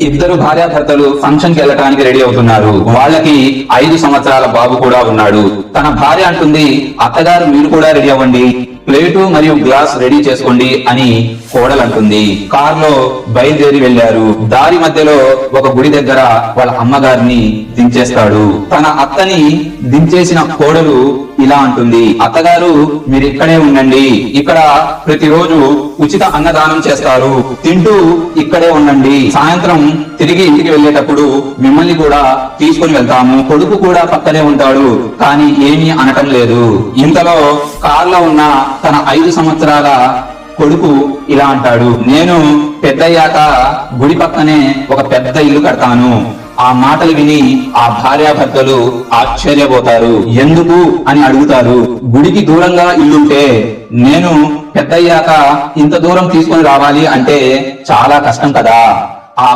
ఇద్దరు భార్యాభర్తలు ఫంక్షన్ కి వెళ్ళటానికి రెడీ అవుతున్నారు. వాళ్ళకి 5 సంవత్సరాల బాబు కూడా ఉన్నాడు. తన భార్య అంటుంది, అత్తగారు మీరు కూడా రెడీ అవ్వండి, ప్లేటు మరియు గ్లాస్ రెడీ చేసుకోండి అని కోడలు అంటుంది. కారులో బయలుదేరి వెళ్లారు. దారి మధ్యలో ఒక గుడి దగ్గర వాళ్ళ అమ్మగారిని దించేస్తాడు. తన అత్తని దించేసిన కోడలు ఇలా అంటుంది, అత్తగారు మీరు ఇక్కడే ఉండండి, ఇక్కడ ప్రతిరోజు ఉచిత అన్నదానం చేస్తారు, తింటూ ఇక్కడే ఉండండి, సాయంత్రం తిరిగి ఇంటికి వెళ్ళేటప్పుడు మిమ్మల్ని కూడా తీసుకొని వెళ్తాము, కొడుకు కూడా పక్కనే ఉంటాడు, కానీ ఏమీ అనటం లేదు. ఇంతలో కారులో ఉన్న తన 5 సంవత్సరాల కొడుకు ఇలా అంటాడు, నేను పెద్దయ్యాక గుడి పక్కనే ఒక పెద్ద ఇల్లు కడతాను. ఆ మాటలు విని ఆ భార్యాభర్తలు ఆశ్చర్యపోతారు. ఎందుకు అని అడుగుతారు. గుడికి దూరంగా ఇల్లుంటే నేను పెద్దయ్యాక ఇంత దూరం తీసుకొని రావాలి అంటే చాలా కష్టం కదా.